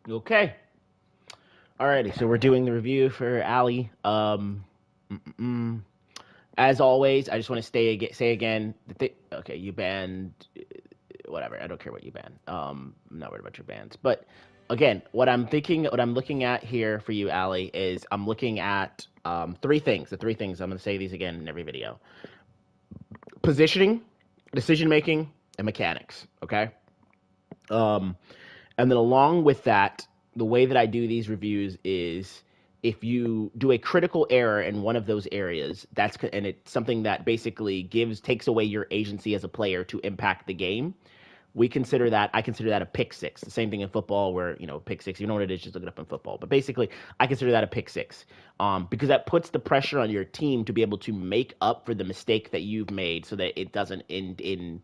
Okay. Alrighty, so we're doing the review for Allie. As always, I just want to say again. Okay, you banned whatever. I don't care what you ban. I'm not worried about your bans. But again, what I'm looking at here for you, Allie, is I'm looking at three things. The three things I'm going to say these again in every video: positioning, decision making, and mechanics. Okay. Um, And then along with that, the way that I do these reviews is if you do a critical error in one of those areas, and it's something that basically takes away your agency as a player to impact the game. I consider that a pick six. The same thing in football, where pick six. You know what it is? Just look it up in football. But basically, I consider that a pick six, because that puts the pressure on your team to be able to make up for the mistake that you've made, so that it doesn't end in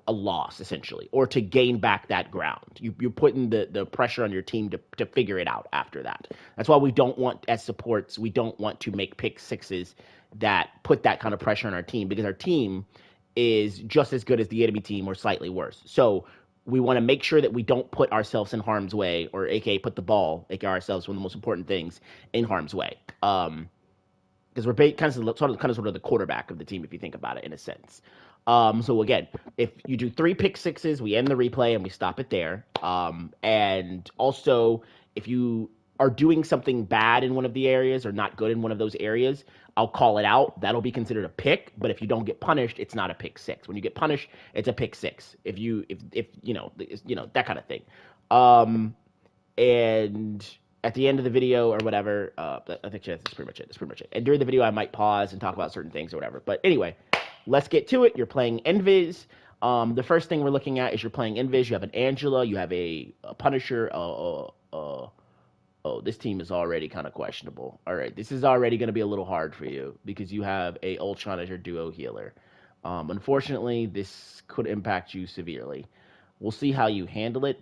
a loss essentially, or to gain back that ground. You're putting the pressure on your team to figure it out after that. That's why we don't want, as supports, we don't want to make pick sixes that put that kind of pressure on our team, because our team is just as good as the enemy team or slightly worse. So we want to make sure that we don't put ourselves in harm's way, or aka put the ball, aka ourselves, one of the most important things, in harm's way. Because we're kind of the quarterback of the team, if you think about it in a sense. So again, if you do three pick sixes, we end the replay and we stop it there. And also, if you are doing something bad in one of the areas or not good in one of those areas, I'll call it out. That'll be considered a pick. But if you don't get punished, it's not a pick six. When you get punished, it's a pick six. If that kind of thing. And at the end of the video or whatever, I think that's pretty much it. That's pretty much it. And during the video, I might pause and talk about certain things or whatever. But anyway, let's get to it. You're playing Invis. The first thing we're looking at is you're playing Invis. You have an Angela. You have a Punisher. Oh, this team is already kind of questionable. All right, this is already going to be a little hard for you because you have a Ultron as your duo healer. Unfortunately, this could impact you severely. We'll see how you handle it,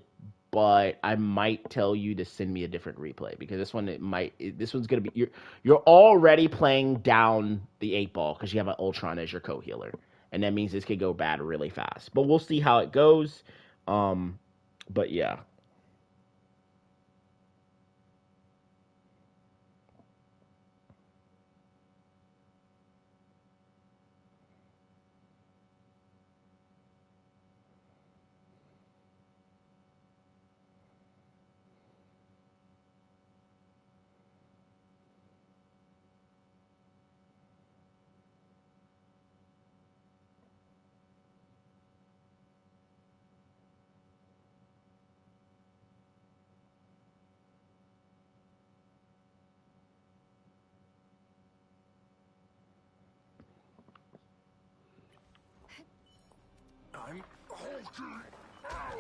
but I might tell you to send me a different replay because this one's gonna be you're already playing down the eight ball because you have an Ultron as your co-healer, and that means this could go bad really fast. But we'll see how it goes. Um, but yeah. I'm hulking out!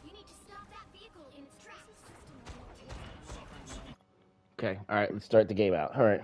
You need to stop that vehicle in its tracks. Okay. All right. Let's start the game out. All right.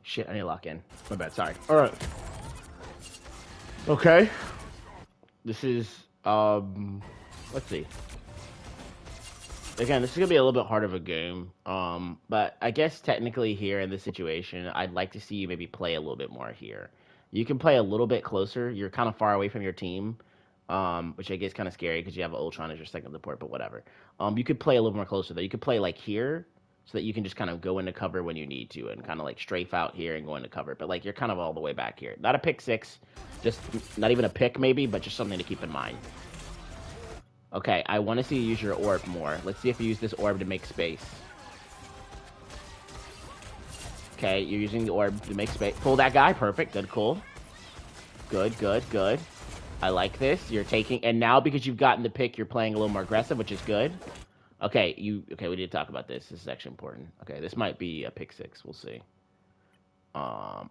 Shit, I need to lock in. My bad, sorry. Alright. Okay. This is, let's see. Again, this is gonna be a little bit hard of a game. But I guess technically here in this situation, I'd like to see you maybe play a little bit more here. You can play a little bit closer. You're kind of far away from your team, which I guess kind of scary because you have Ultron as your second support, but whatever. You could play a little more closer though. You could play like here, so that you can just kind of go into cover when you need to, and kind of like strafe out here and go into cover. But like you're kind of all the way back here. Not a pick six, just not even a pick maybe, but just something to keep in mind. Okay, I want to see you use your orb more. Let's see if you use this orb to make space. Okay, you're using the orb to make space. Pull that guy. Perfect. Good, cool. Good, good, good. I like this. You're taking... And now, because you've gotten the pick, you're playing a little more aggressive, which is good. Okay, Okay, we need to talk about this. This is actually important. Okay, this might be a pick six. We'll see. All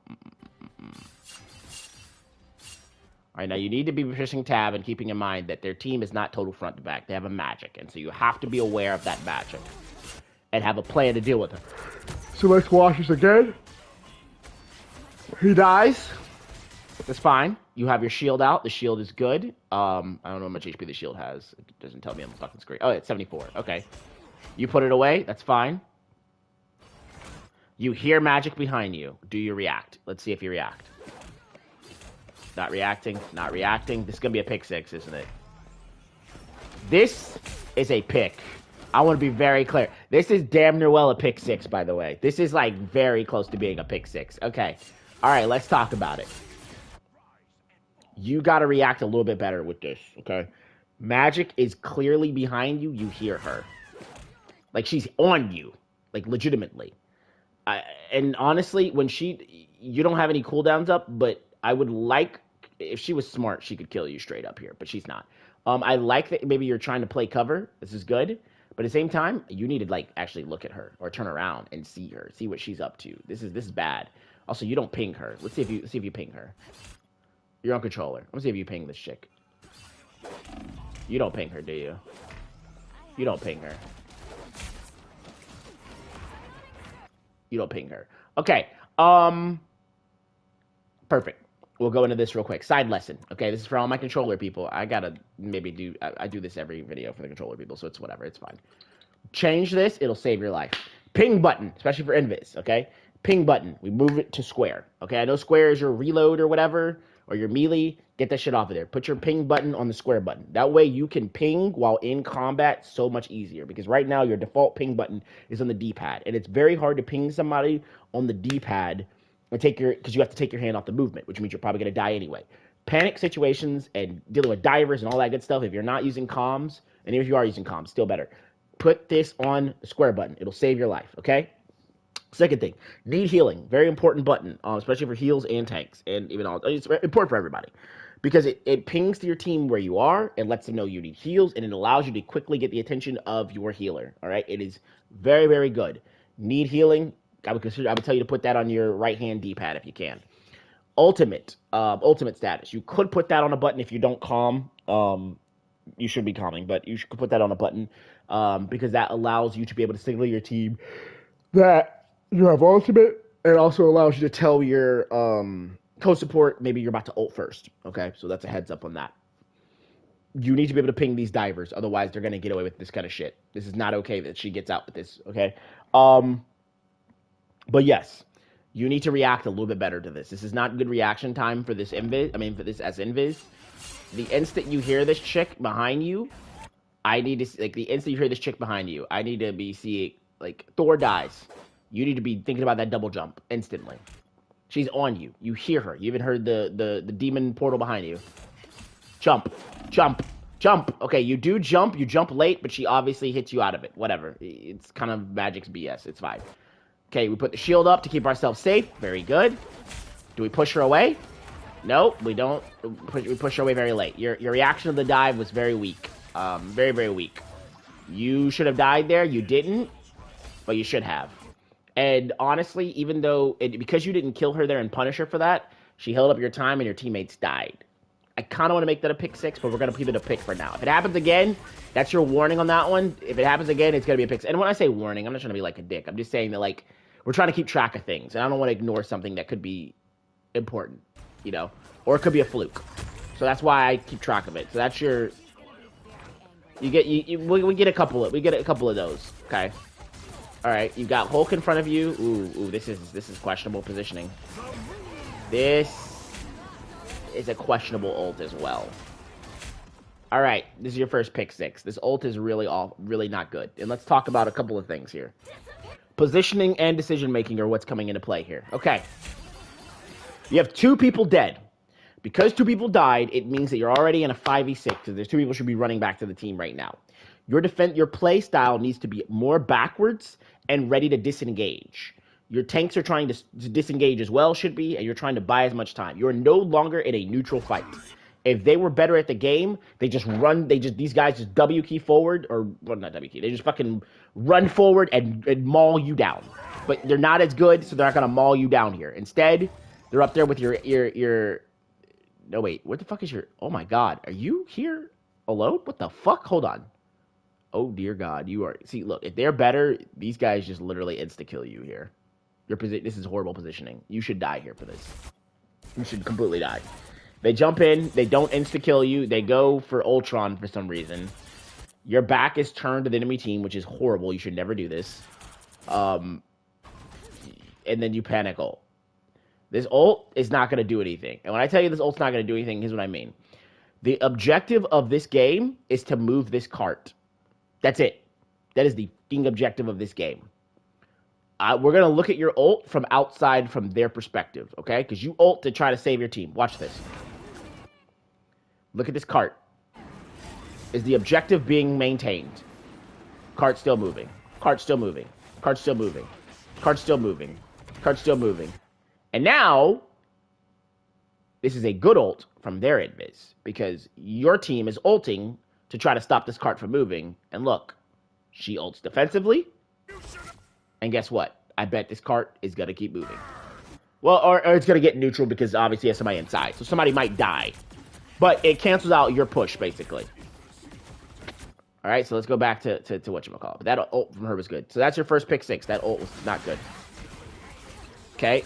right, now you need to be pushing tab and keeping in mind that their team is not total front to back. They have a magic, and so you have to be aware of that magic and have a plan to deal with it. So let's watch this again. He dies. That's fine. You have your shield out. The shield is good. I don't know how much HP the shield has. It doesn't tell me on the fucking screen. Oh, it's 74. Okay. You put it away. That's fine. You hear magic behind you. Do you react? Let's see if you react. Not reacting, not reacting. This is going to be a pick six, isn't it? This is a pick. I want to be very clear. This is damn near well a pick six, by the way. This is, like, very close to being a pick six. Okay. All right, let's talk about it. You got to react a little bit better with this, okay? Magic is clearly behind you. You hear her. Like, she's on you. Like, legitimately. And honestly, when you don't have any cooldowns up, but I would like, if she was smart, she could kill you straight up here, but she's not. I like that maybe you're trying to play cover. This is good. But at the same time, you need to, like, actually look at her or turn around and see her, see what she's up to. This is bad. Also, you don't ping her. Let's see if you ping her. You're on controller. Let's see if you ping this chick. You don't ping her, do you? You don't ping her. You don't ping her. Okay. Perfect. We'll go into this real quick. Side lesson. Okay, this is for all my controller people. I gotta maybe do... I do this every video for the controller people, so it's whatever. It's fine. Change this. It'll save your life. Ping button, especially for invis, okay? Ping button. We move it to square. Okay, I know square is your reload or whatever, or your melee. Get that shit off of there. Put your ping button on the square button. That way you can ping while in combat so much easier. Because right now your default ping button is on the D-pad. And it's very hard to ping somebody on the D-pad and because you have to take your hand off the movement, which means you're probably going to die anyway. Panic situations and dealing with divers and all that good stuff, if you're not using comms, and even if you are using comms, still better. Put this on the square button. It'll save your life, okay? Second thing, need healing. Very important button, especially for heals and tanks. And even all, it's important for everybody. Because it pings to your team where you are, it lets them know you need heals, and it allows you to quickly get the attention of your healer, all right? It is very, very good. Need healing, I would tell you to put that on your right-hand D-pad if you can. Ultimate status. You could put that on a button if you don't calm. You should be calming, but you should put that on a button because that allows you to be able to signal your team that you have ultimate, and also allows you to tell your co-support maybe you're about to ult first. Okay, so that's a heads up on that. You need to be able to ping these divers, otherwise they're going to get away with this kind of shit. This is not okay that she gets out with this, okay? But yes, you need to react a little bit better to this. This is not good reaction time for this invis. I mean, for this as invis. The instant you hear this chick behind you, I need to, like, the instant you hear this chick behind you, I need to be seeing, like, Thor dies. You need to be thinking about that double jump instantly. She's on you. You hear her. You even heard the demon portal behind you. Jump. Jump. Jump. Okay, you do jump. You jump late, but she obviously hits you out of it. Whatever. It's kind of magic's BS. It's fine. Okay, we put the shield up to keep ourselves safe. Very good. Do we push her away? No, we don't. We push her away very late. Your reaction to the dive was very weak. Very, very weak. You should have died there. You didn't, but you should have. And honestly, even though... because you didn't kill her there and punish her for that, she held up your time and your teammates died. I kind of want to make that a pick six, but we're going to keep it a pick for now. If it happens again, that's your warning on that one. If it happens again, it's going to be a pick six. And when I say warning, I'm not trying to be like a dick. I'm just saying that, like, we're trying to keep track of things, and I don't want to ignore something that could be important, you know, or it could be a fluke. So that's why I keep track of it. So that's your. We get a couple of those. Okay. All right. You got Hulk in front of you. Ooh. This is questionable positioning. This is a questionable ult as well. All right. This is your first pick 6. This ult is really not good. And let's talk about a couple of things here. Positioning and decision making are what's coming into play here. Okay. You have 2 people dead. Because 2 people died, it means that you're already in a 5v6 because there's 2 people should be running back to the team right now. Your play style needs to be more backwards and ready to disengage. Your tanks are trying to disengage as well, should be, and you're trying to buy as much time. You're no longer in a neutral fight. If they were better at the game, these guys just W key forward, or well, not W key. They just fucking run forward and maul you down. But they're not as good, so they're not gonna maul you down here. Instead, they're up there with your. No, wait. What the fuck is your... Oh, my God. Are you here alone? What the fuck? Hold on. Oh, dear God. You are... See, look. If they're better, these guys just literally insta-kill you here. This is horrible positioning. You should die here for this. You should completely die. They jump in. They don't insta-kill you. They go for Ultron for some reason. Your back is turned to the enemy team, which is horrible. You should never do this. And then you panic ult. This ult is not going to do anything. And when I tell you this ult's not going to do anything, here's what I mean. The objective of this game is to move this cart. That's it. That is the fucking objective of this game. We're going to look at your ult from outside from their perspective, okay? Because you ult to try to save your team. Watch this. Look at this cart. Is the objective being maintained? Cart still moving. Cart still moving. Cart still moving. Cart still moving. Cart still moving. And now, this is a good ult from their invis, because your team is ulting to try to stop this cart from moving. And look, she ults defensively, and guess what? I bet this cart is going to keep moving. Well, or it's going to get neutral because obviously there's somebody inside, so somebody might die. But it cancels out your push, basically. All right, so let's go back to whatchamacallit. But that ult from her was good. So that's your first pick 6. That ult was not good. Okay.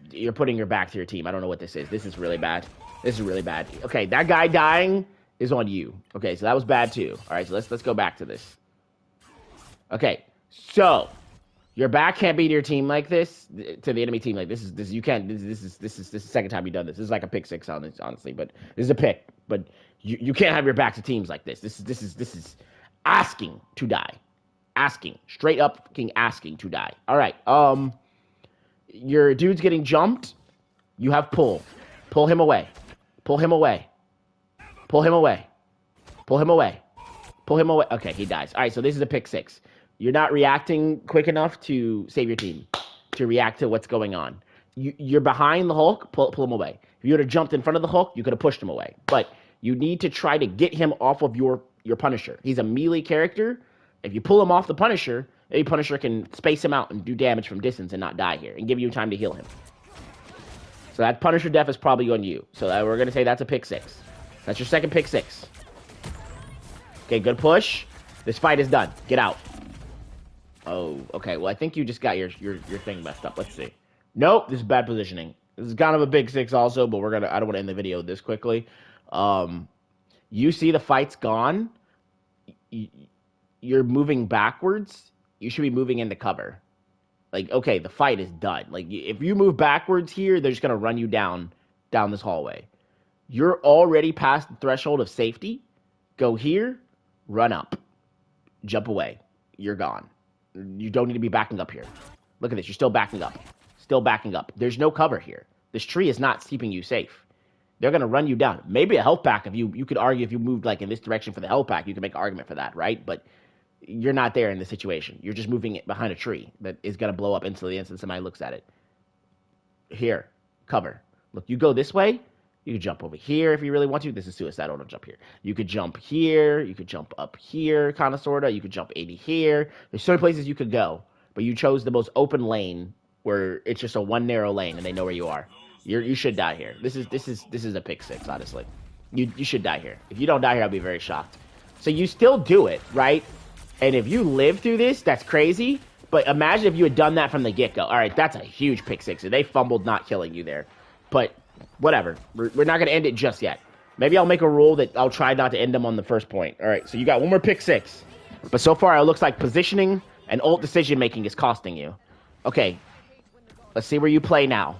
You're putting your back to your team. I don't know what this is. This is really bad. This is really bad. Okay, that guy dying is on you. Okay, so that was bad too. All right, so let's go back to this. Okay, so your back can't be to your team like this, to the enemy team like this. You can't. This is the second time you've done this. This is like a pick 6, honestly, but this is a pick. But you can't have your back to teams like this. This is asking to die, asking straight up, fucking asking to die. All right, your dude's getting jumped. You have pull. Pull him away. Pull him away. Pull him away. Pull him away. Pull him away. Okay, he dies. All right, so this is a pick 6. You're not reacting quick enough to save your team, to react to what's going on. You're behind the Hulk. Pull him away. If you would have jumped in front of the Hulk, you could have pushed him away. But you need to try to get him off of your Punisher. He's a melee character. If you pull him off the Punisher, a Punisher can space him out and do damage from distance and not die here and give you time to heal him. So that Punisher death is probably on you. So we're going to say that's a pick 6. That's your second pick 6. Okay, good push. This fight is done. Get out. Oh, okay. Well, I think you just got your thing messed up. Let's see. Nope, this is bad positioning. This is kind of a big 6 also, but I don't want to end the video this quickly. You see the fight's gone. You're moving backwards. You should be moving into cover. Like, okay, the fight is done. Like, if you move backwards here, they're just going to run you down this hallway. You're already past the threshold of safety. Go here, run up, jump away. You're gone. You don't need to be backing up here. Look at this. You're still backing up. Still backing up. There's no cover here. This tree is not keeping you safe. They're going to run you down. Maybe a health pack, if you could argue if you moved like in this direction for the health pack, you could make an argument for that, right? But you're not there in this situation. You're just moving it behind a tree that is going to blow up instantly the instant somebody looks at it. Here, cover. Look, you go this way. You could jump over here if you really want to. This is suicidal. Don't jump here. You could jump here. You could jump up here, kind of, sort of. You could jump 80 here. There's so many places you could go, but you chose the most open lane where it's just a one narrow lane and they know where you are. You should die here. This is a pick 6, honestly. You should die here. If you don't die here, I'll be very shocked. So you still do it, right? And if you live through this, that's crazy. But imagine if you had done that from the get-go. All right, that's a huge pick six. They fumbled not killing you there. But whatever. We're not going to end it just yet. Maybe I'll make a rule that I'll try not to end them on the first point. All right, so you got one more pick six. But so far, it looks like positioning and ult decision-making is costing you. Okay, let's see where you play now.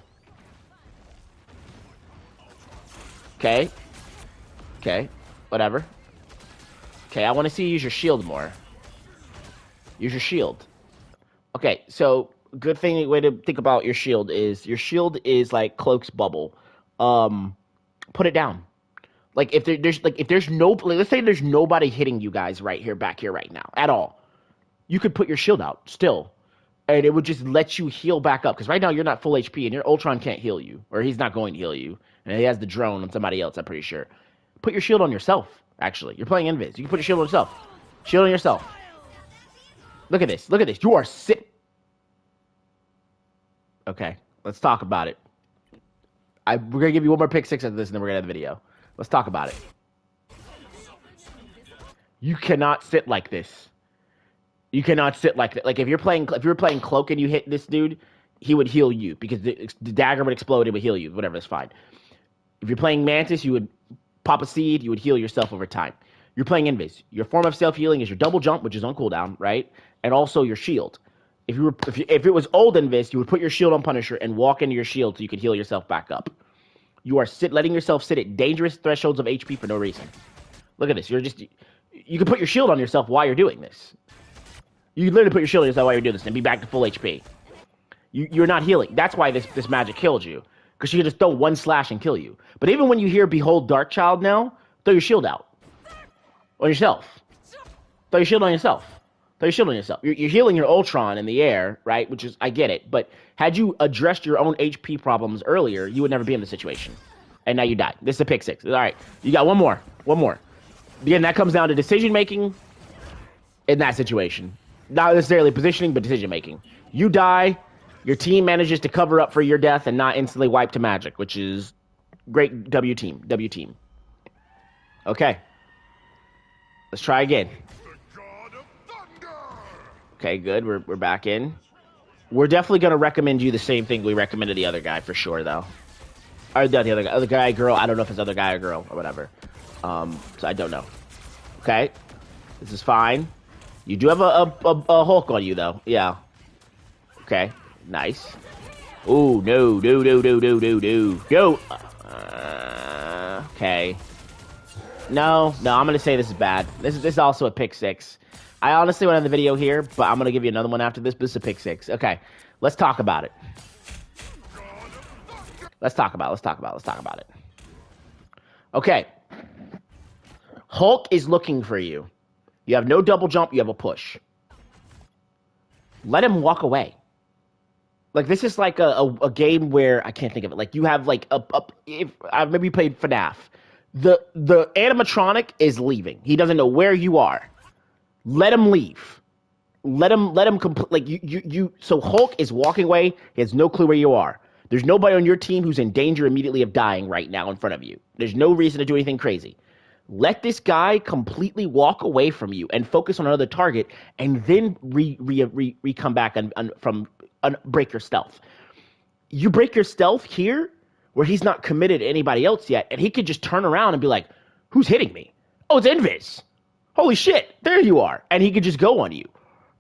Okay. Okay, whatever. Okay, I want to see you use your shield more. Use your shield. Okay, so good thing way to think about your shield is like Cloak's bubble. Put it down. Like if there's no like, let's say there's nobody hitting you guys right here back here right now at all. You could put your shield out still. And it would just let you heal back up. Because right now you're not full HP and your Ultron can't heal you. Or he's not going to heal you. And he has the drone on somebody else, I'm pretty sure. Put your shield on yourself, actually. You're playing Invis. You can put your shield on yourself. Shield on yourself. Look at this. Look at this. You are sit. Okay, let's talk about it. We're going to give you one more pick six after this, and then we're going to end the video. Let's talk about it. You cannot sit like this. You cannot sit like that. Like if you were playing Cloak and you hit this dude, he would heal you because the dagger would explode. It would heal you. Whatever, that's fine. If you're playing Mantis, you would pop a seed. You would heal yourself over time. You're playing Invis. Your form of self healing is your double jump, which is on cooldown, right? And also your shield. If it was old Invis, you would put your shield on Punisher and walk into your shield so you could heal yourself back up. You are letting yourself sit at dangerous thresholds of HP for no reason. Look at this. You can put your shield on yourself while you're doing this. You can literally put your shield on yourself while you're doing this and be back to full HP. You're not healing. That's why this magic killed you. Because she can just throw one slash and kill you. But even when you hear Behold Darkchild now, throw your shield out. On yourself. Throw your shield on yourself. Throw your shield on yourself. You're healing your Ultron in the air, right? Which is, I get it. But had you addressed your own HP problems earlier, you would never be in this situation. And now you die. This is a pick six. All right. You got one more. One more. Again, that comes down to decision making in that situation. Not necessarily positioning, but decision making. You die, your team manages to cover up for your death and not instantly wipe to magic, which is great W team. W team. Okay. Let's try again. Okay, good. We're back in. We're definitely going to recommend you the same thing we recommended the other guy for sure, though. Or the other guy, girl. I don't know if it's other guy or girl or whatever. So I don't know. Okay. This is fine. You do have a Hulk on you, though. Yeah. Okay. Nice. Ooh, no. No. Okay. No, I'm going to say this is bad. This is also a pick six. I honestly went on the video here, but I'm going to give you another one after this, but this is a pick six. Okay. Let's talk about it. Let's talk about it. Okay. Hulk is looking for you. You have no double jump, you have a push. Let him walk away. Like, this is like a game where, I can't think of it, like, you have, like, if I've maybe played FNAF. The animatronic is leaving. He doesn't know where you are. Let him leave. Let him like, so Hulk is walking away, he has no clue where you are. There's nobody on your team who's in danger immediately of dying right now in front of you. There's no reason to do anything crazy. Let this guy completely walk away from you and focus on another target, and then come back and break your stealth. You break your stealth here, where he's not committed to anybody else yet, and he could just turn around and be like, "Who's hitting me? Oh, it's Invis. Holy shit, there you are!" And he could just go on you.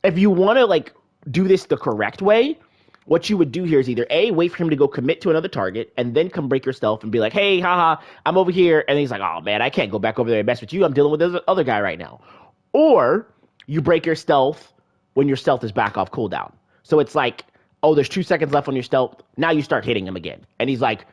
If you want to like do this the correct way, what you would do here is either A, wait for him to go commit to another target, and then come break your stealth and be like, "Hey, haha, I'm over here." And he's like, "Oh, man, I can't go back over there and mess with you. I'm dealing with this other guy right now." Or you break your stealth when your stealth is back off cooldown. So it's like, oh, there's 2 seconds left on your stealth. Now you start hitting him again. And he's like,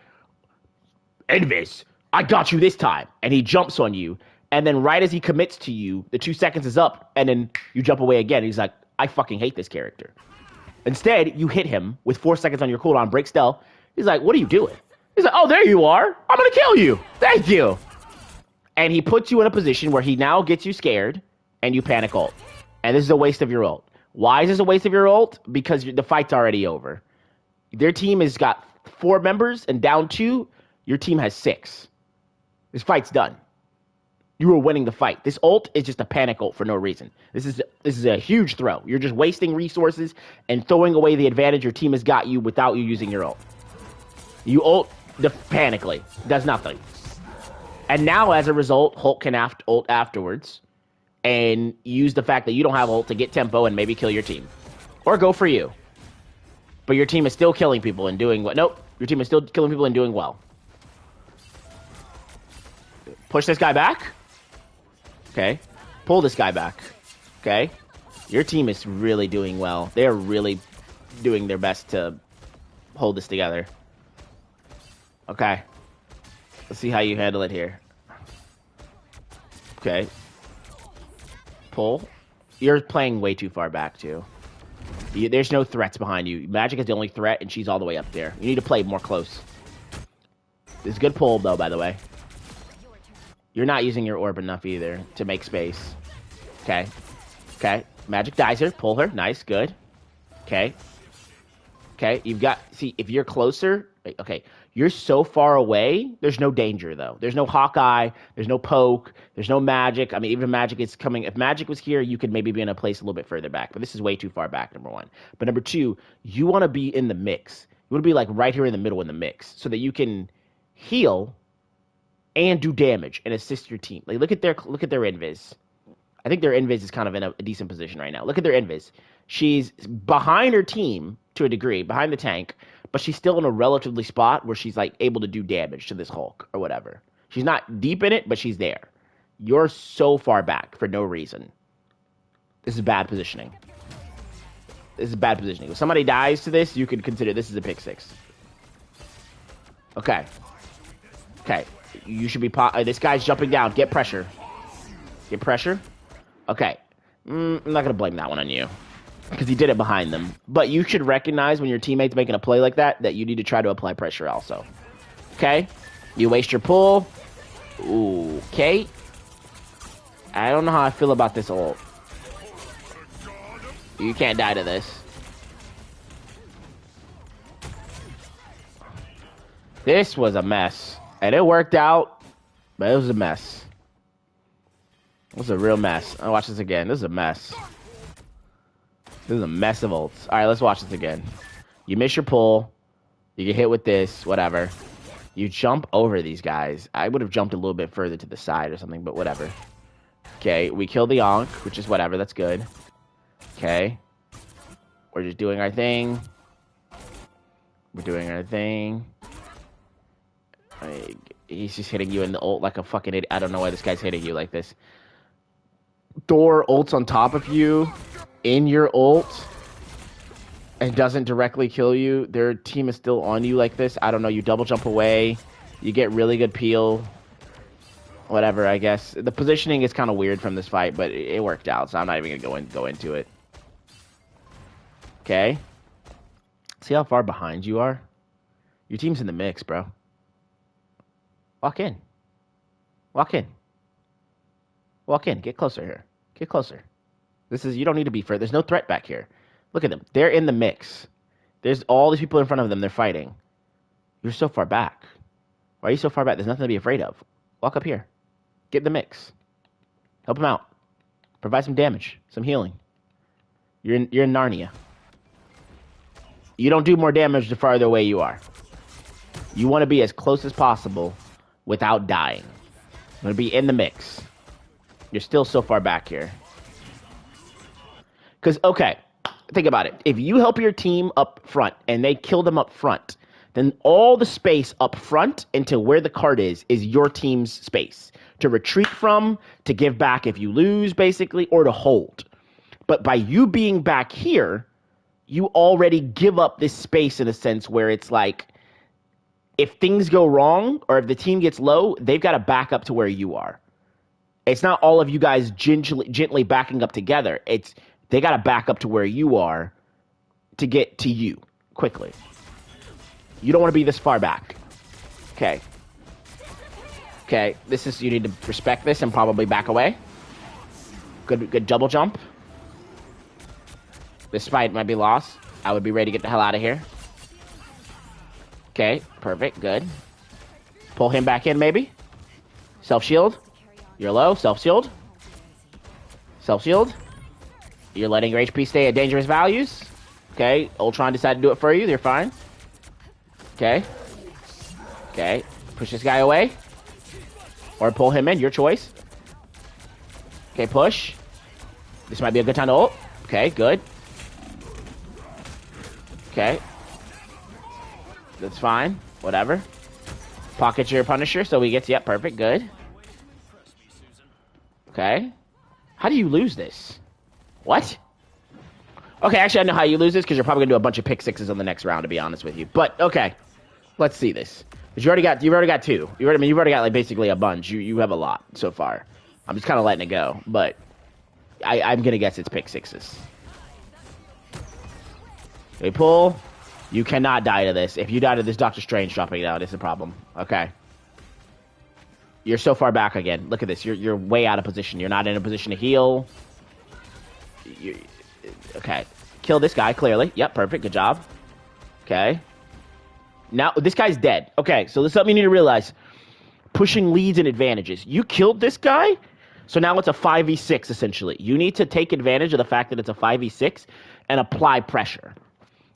"Invis, I got you this time." And he jumps on you. And then right as he commits to you, the 2 seconds is up, and then you jump away again. He's like, "I fucking hate this character." Instead, you hit him with 4 seconds on your cooldown, break stealth. He's like, "What are you doing?" He's like, "Oh, there you are. I'm going to kill you. Thank you." And he puts you in a position where he now gets you scared, and you panic ult. And this is a waste of your ult. Why is this a waste of your ult? Because the fight's already over. Their team has got 4 members, and down 2, your team has 6. This fight's done. you were winning the fight. This ult is just a panic ult for no reason. This is a huge throw. You're just wasting resources and throwing away the advantage your team has got you without you using your ult. You ult panically. Does nothing. And now, as a result, Hulk can ult afterwards and use the fact that you don't have ult to get tempo and maybe kill your team. Or go for you. But your team is still killing people and doing what? Nope. Your team is still killing people and doing well. Push this guy back. Okay. Pull this guy back. Okay. Your team is really doing well. They're really doing their best to hold this together. Okay. Let's see how you handle it here. Okay. Pull. You're playing way too far back, too. There's no threats behind you. Magic is the only threat, and she's all the way up there. You need to play more close. This is a good pull, though, by the way. You're not using your orb enough either to make space. Okay. Okay. Magic dies her. Pull her. Nice. Good. Okay. Okay. You've got... See, if you're closer... Okay. You're so far away, there's no danger, though. There's no Hawkeye. There's no poke. There's no magic. I mean, even magic is coming. If magic was here, you could maybe be in a place a little bit further back. But this is way too far back, number one. But number two, you want to be in the mix. You want to be, like, right here in the middle in the mix so that you can heal and do damage and assist your team. Like, look at their invis. I think their invis is kind of in a decent position right now. Look at their invis. She's behind her team to a degree, behind the tank, but she's still in a relatively spot where she's like able to do damage to this Hulk or whatever. She's not deep in it, but she's there. You're so far back for no reason. This is bad positioning. This is bad positioning. If somebody dies to this, you could consider this is a pick six. Okay. Okay. You should be... this guy's jumping down. Get pressure. Get pressure. Okay. I'm not going to blame that one on you. Because he did it behind them. But you should recognize when your teammate's making a play like that, that you need to try to apply pressure also. Okay? You waste your pull. Ooh, okay. I don't know how I feel about this ult. You can't die to this. This was a mess. And it worked out, but it was a mess. It was a real mess. I'll watch this again. This is a mess. This is a mess of ults. Alright, let's watch this again. You miss your pull. You get hit with this, whatever. You jump over these guys. I would have jumped a little bit further to the side or something, but whatever. Okay, we kill the Ankh, which is whatever. That's good. Okay. We're just doing our thing. We're doing our thing. He's just hitting you in the ult like a fucking idiot. I don't know why this guy's hitting you like this. Thor ults on top of you in your ult and doesn't directly kill you. Their team is still on you like this. I don't know. You double jump away. You get really good peel. Whatever, I guess. The positioning is kind of weird from this fight, but it worked out, so I'm not even going to go into it. Okay. See how far behind you are? Your team's in the mix, bro. Walk in. Walk in. Walk in. Get closer here. Get closer. This is, you don't need to be further. There's no threat back here. Look at them. They're in the mix. There's all these people in front of them. They're fighting. You're so far back. Why are you so far back? There's nothing to be afraid of. Walk up here. Get in the mix. Help them out. Provide some damage. Some healing. You're in Narnia. You don't do more damage the farther away you are. You want to be as close as possible without dying. You want to be in the mix. You're still so far back here. Because, okay, think about it. If you help your team up front and they kill them up front, then all the space up front into where the card is your team's space. To retreat from, to give back if you lose, basically, or to hold. But by you being back here, you already give up this space in a sense where it's like, if things go wrong or if the team gets low, they've got to back up to where you are. It's not all of you guys gently backing up together. It's they got to back up to where you are to get to you quickly. You don't want to be this far back. Okay. Okay, this is, you need to respect this and probably back away. Good double jump. This fight might be lost. I would be ready to get the hell out of here. Okay, perfect, good. Pull him back in, maybe. Self-shield. You're low. Self-shield. Self-shield. You're letting your HP stay at dangerous values. Okay. Ultron decided to do it for you. You're fine. Okay. Okay. Push this guy away. Or pull him in. Your choice. Okay, push. This might be a good time to ult. Okay, good. Okay. That's fine. Whatever. Pocket your Punisher so he gets... Yep, perfect. Good. Okay. How do you lose this? What? Okay, actually, I know how you lose this because you're probably going to do a bunch of pick sixes on the next round, to be honest with you. But, okay. Let's see this. Because you've already got two. You've already got, like, basically a bunch. You have a lot so far. I'm just kind of letting it go. But I'm going to guess it's pick sixes. Okay, pull. You cannot die to this. If you die to this, Doctor Strange dropping it out is a problem. Okay. You're so far back again. Look at this. You're way out of position. You're not in a position to heal. Okay. Kill this guy, clearly. Yep, perfect. Good job. Okay. Now, this guy's dead. Okay, so this is something you need to realize. Pushing leads and advantages. You killed this guy, so now it's a 5v6, essentially. You need to take advantage of the fact that it's a 5v6 and apply pressure.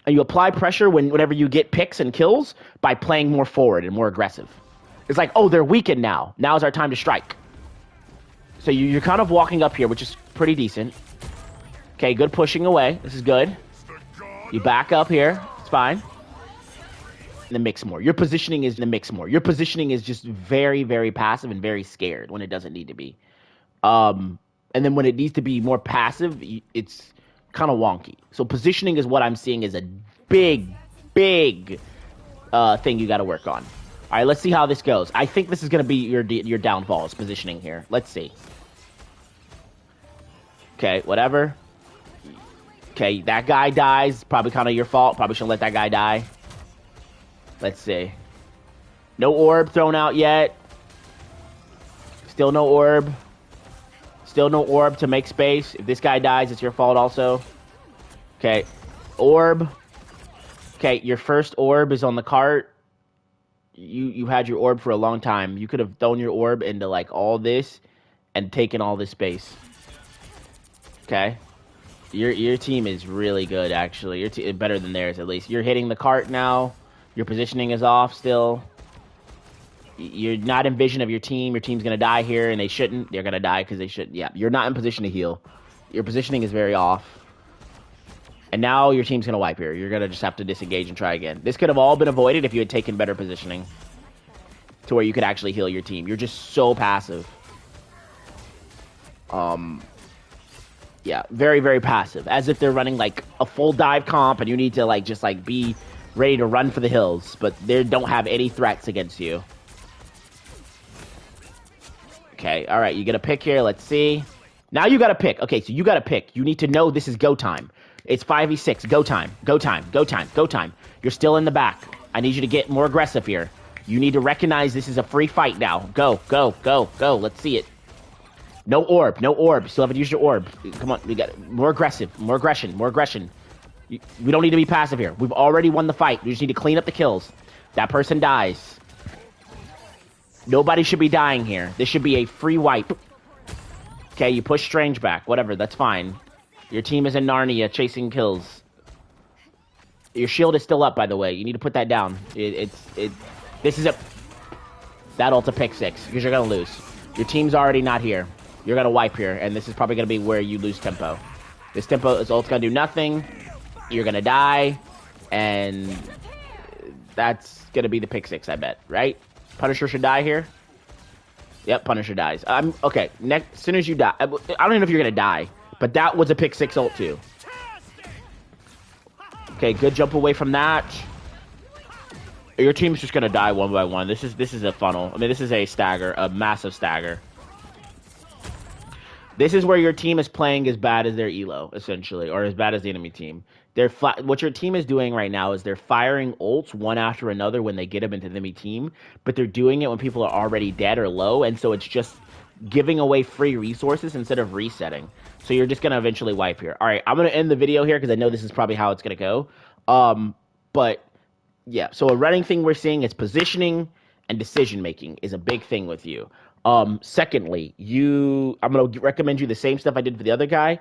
And you apply pressure whenever you get picks and kills by playing more forward and more aggressive. It's like, oh, they're weakened now. Now's our time to strike. So you're kind of walking up here, which is pretty decent. Okay, good pushing away. This is good. You back up here. It's fine. And then mix more. Your positioning is just very, very passive and very scared when it doesn't need to be. And then when it needs to be more passive, it's kind of wonky. So positioning is what I'm seeing is a big thing you got to work on. All right, let's see how this goes. I think this is going to be your downfall is positioning here. Let's see. Okay, whatever. Okay, that guy dies. Probably kind of your fault. Probably shouldn't let that guy die. Let's see. No orb thrown out yet. Still no orb. Still no orb to make space. If this guy dies, it's your fault also. Okay. Orb. Okay, your first orb is on the cart. You had your orb for a long time. You could have thrown your orb into, like, all this and taken all this space. Okay. Your team is really good, actually. Your better than theirs, at least. You're hitting the cart now. Your positioning is off still. You're not in vision of your team. Your team's going to die here, and they shouldn't. They're going to die because they shouldn't. Yeah, you're not in position to heal. Your positioning is very off. And now your team's going to wipe here. You're going to just have to disengage and try again. This could have all been avoided if you had taken better positioning to where you could actually heal your team. You're just so passive. Yeah, very, very passive. As if they're running, like, a full dive comp and you need to, like, just, like, be ready to run for the hills. But they don't have any threats against you. Okay, all right, you get a pick here. Let's see. Now you got to pick. Okay, so you got to pick. You need to know this is go time. It's 5v6. Go time. Go time. Go time. Go time. You're still in the back. I need you to get more aggressive here. You need to recognize this is a free fight now. Go, go, go, go. Let's see it. No orb. No orb. You still haven't used your orb. Come on. We got more aggressive. More aggression. More aggression. We don't need to be passive here. We've already won the fight. We just need to clean up the kills. That person dies. Nobody should be dying here. This should be a free wipe. Okay, you push Strange back. Whatever, that's fine. Your team is in Narnia chasing kills. Your shield is still up, by the way. You need to put that down. This is a... That ult's a pick six, because you're going to lose. Your team's already not here. You're going to wipe here, and this is probably going to be where you lose tempo. This ult's going to do nothing. You're going to die, and that's going to be the pick six, I bet, right? Punisher should die here. Yep, Punisher dies. Okay, next, as soon as you die... I don't even know if you're going to die, but that was a pick six ult, too. Okay, good jump away from that. Your team's just going to die one by one. This is a funnel. I mean, this is a stagger, a massive stagger. This is where your team is playing as bad as their elo, essentially, or as bad as the enemy team. What your team is doing right now is they're firing ults one after another when they get them into the enemy team, but they're doing it when people are already dead or low, and so it's just giving away free resources instead of resetting. So you're just going to eventually wipe here. All right, I'm going to end the video here because I know this is probably how it's going to go. But, yeah, so a running thing we're seeing is positioning and decision-making is a big thing with you. Secondly, I'm gonna recommend you the same stuff I did for the other guy.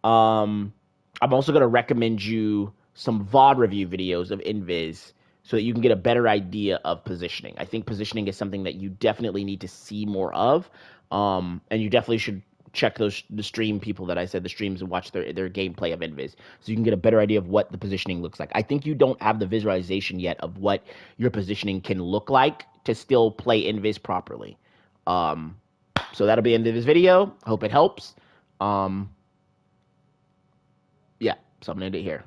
Um, I'm also gonna recommend you some VOD review videos of Invis so that you can get a better idea of positioning. I think positioning is something that you definitely need to see more of. And you definitely should check the stream people that I said the streams and watch their gameplay of Invis so you can get a better idea of what the positioning looks like. I think you don't have the visualization yet of what your positioning can look like to still play Invis properly. Um, so that'll be the end of this video. Hope it helps. Um, yeah, so I'm gonna end it here.